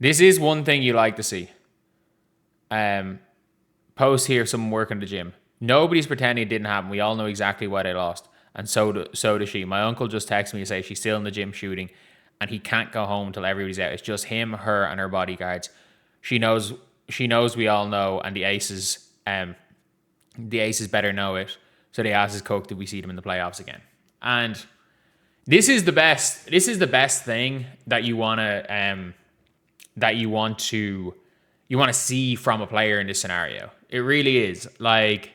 This is one thing you like to see. Post here, someone working the gym. Nobody's pretending it didn't happen. We all know exactly why they lost. And so does she. My uncle just texted me to say she's still in the gym shooting and he can't go home till everybody's out. It's just him, her, and her bodyguards. She knows we all know, and the aces better know it. So they asked his coach, did we see them in the playoffs again? And this is the best thing that you want to see from a player in this scenario. It really is. Like,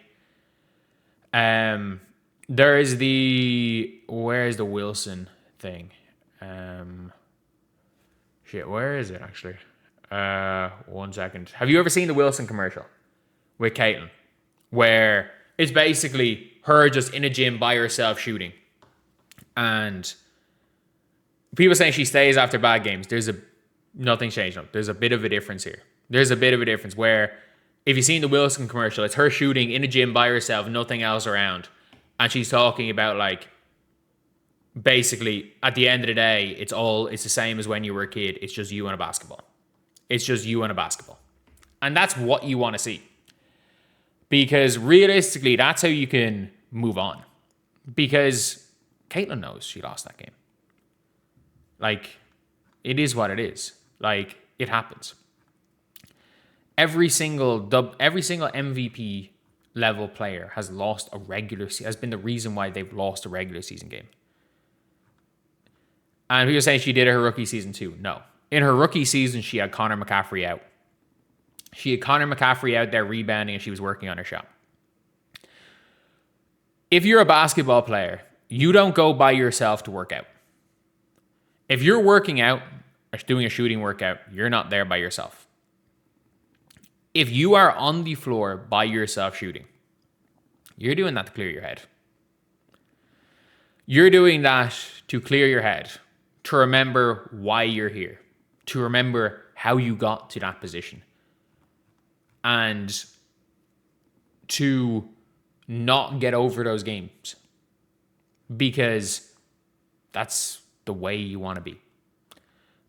there is where's the Wilson thing? Where is it actually? 1 second. Have you ever seen the Wilson commercial with Caitlin? Where it's basically her just in a gym by herself shooting. And people saying she stays after bad games. Nothing's changed. There's a bit of a difference here. There's a bit of a difference where if you've seen the Wilson commercial, it's her shooting in a gym by herself, nothing else around. And she's talking about, like, basically at the end of the day, it's the same as when you were a kid. It's just you and a basketball. It's just you and a basketball. And that's what you want to see. Because realistically, that's how you can move on. Because Caitlin knows she lost that game. Like, it is what it is. Like, it happens. Every single MVP level player has lost has been the reason why they've lost a regular season game. And people saying she did it her rookie season too. No. In her rookie season, she had Connor McCaffrey out. She had Connor McCaffrey out there rebounding and she was working on her shot. If you're a basketball player, you don't go by yourself to work out. If you're working out or doing a shooting workout, you're not there by yourself. If you are on the floor by yourself shooting, you're doing that to clear your head. You're doing that to clear your head, to remember why you're here, to remember how you got to that position, and to not get over those games because that's the way you want to be.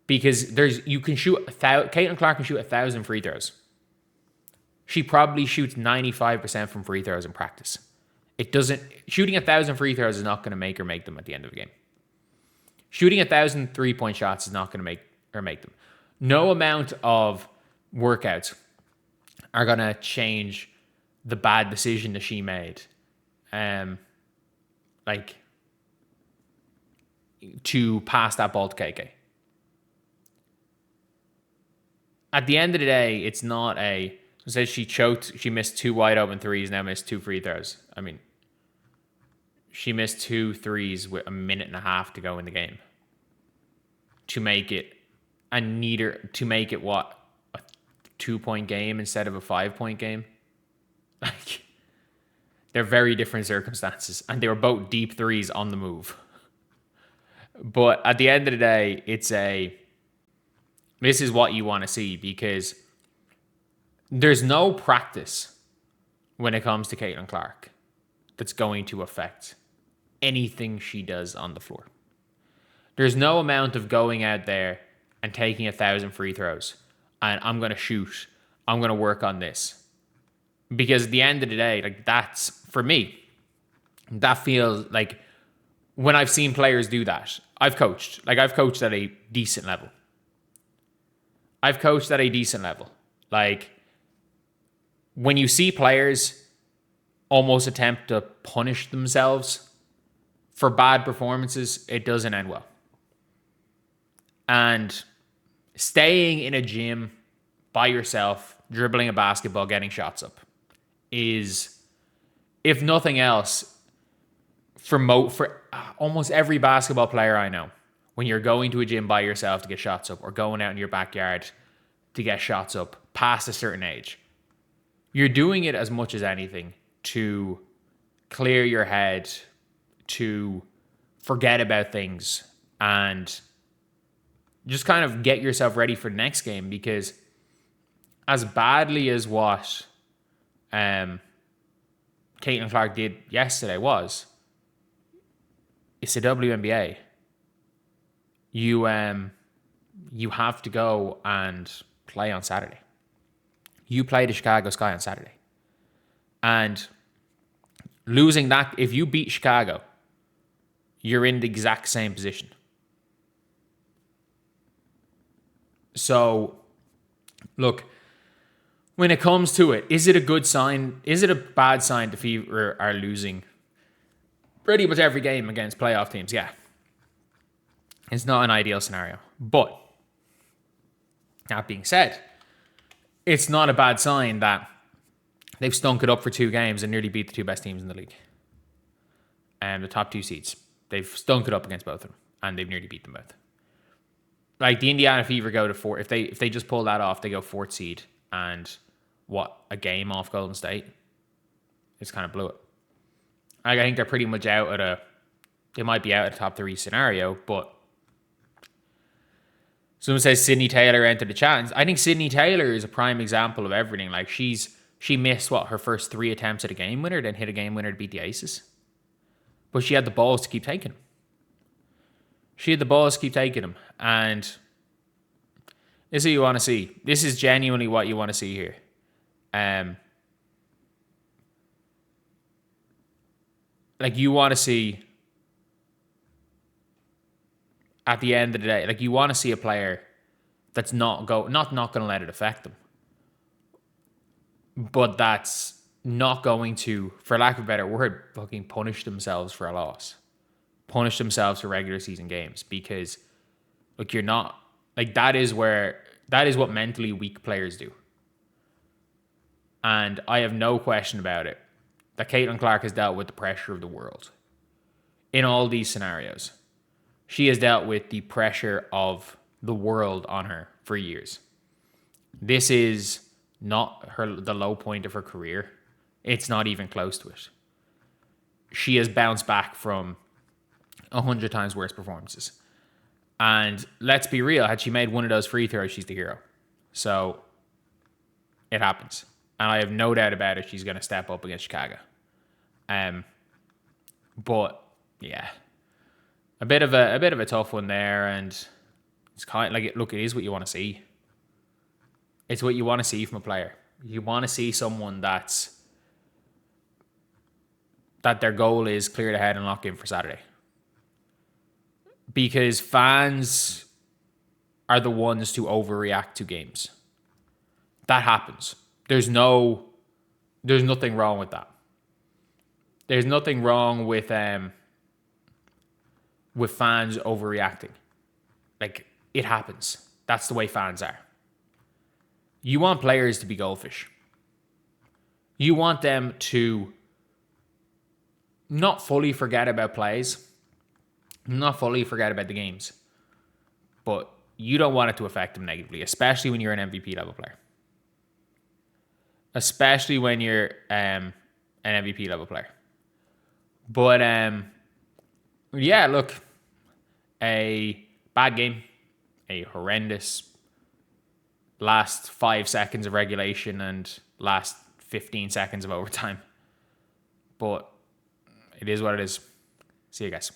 Because Caitlin Clark can shoot 1,000 free throws. She probably shoots 95% from free throws in practice. Shooting 1,000 free throws is not going to make them at the end of the game. Shooting 1,000 3-point shots is not going to make them. No amount of workouts are going to change the bad decision that she made. To pass that ball to KK. At the end of the day, it's not it says she missed 2 wide open threes, now missed 2 free throws. I mean, she missed 2 threes with a minute and a half to go in the game. To make it a 2-point game instead of a 5-point game? Like, they're very different circumstances, and they were both deep threes on the move. But at the end of the day, this is what you want to see, because there's no practice when it comes to Caitlin Clark that's going to affect anything she does on the floor. There's no amount of going out there and taking 1,000 free throws and I'm going to shoot, I'm going to work on this. Because at the end of the day, like, that's, for me, that feels like when I've seen players do that, I've coached at a decent level. Like, when you see players almost attempt to punish themselves for bad performances, it doesn't end well. And staying in a gym by yourself, dribbling a basketball, getting shots up is, if nothing else, for almost every basketball player I know, when you're going to a gym by yourself to get shots up or going out in your backyard to get shots up past a certain age, you're doing it as much as anything to clear your head, to forget about things, and just kind of get yourself ready for the next game. Because as badly as what Caitlin Clark did yesterday it's the WNBA. you have to go and play on Saturday. You play the Chicago Sky on Saturday. And losing that, if you beat Chicago, you're in the exact same position. So, look, when it comes to it, is it a good sign? Is it a bad sign the Fever are losing pretty much every game against playoff teams? Yeah. It's not an ideal scenario. But, that being said, it's not a bad sign that they've stunk it up for 2 games and nearly beat the 2 best teams in the league. And the top 2 seeds. They've stunk it up against both of them. And they've nearly beat them both. Like, the Indiana Fever go to 4. If they just pull that off, they go 4th seed. And a game off Golden State? It's kind of blew it. I think they're pretty much out they might be out at a top 3 scenario, but someone says Sydney Taylor entered the chat. I think Sydney Taylor is a prime example of everything. Like, she missed her first 3 attempts at a game winner, then hit a game winner to beat the Aces. But she had the balls to keep taking them. And this is what you want to see. This is genuinely what you want to see here. Like, you want to see, at the end of the day, like, you want to see a player that's not going to let it affect them, but that's not going to, for lack of a better word, fucking punish themselves for a loss, punish themselves for regular season games, because, look, you're not, like, that is what mentally weak players do. And I have no question about it that Caitlin Clark has dealt with the pressure of the world in all these scenarios. She has dealt with the pressure of the world on her for years. This is not the low point of her career. It's not even close to it. She has bounced back from 100 times worse performances. And let's be real, had she made one of those free throws, she's the hero. So it happens. And I have no doubt about it, she's going to step up against Chicago. But yeah, a bit of a tough one there, and it's kind of like, look, it is what you want to see. It's what you want to see from a player. You want to see someone that their goal is clear the head and lock in for Saturday. Because fans are the ones to overreact to games. That happens. There's nothing wrong with that. There's nothing wrong with fans overreacting. Like, it happens. That's the way fans are. You want players to be goldfish. You want them to not fully forget about plays, not fully forget about the games, but you don't want it to affect them negatively, especially when you're an MVP level player. Especially when you're an MVP level player. But yeah, look, a bad game, a horrendous last 5 seconds of regulation and last 15 seconds of overtime. But it is what it is. See you guys.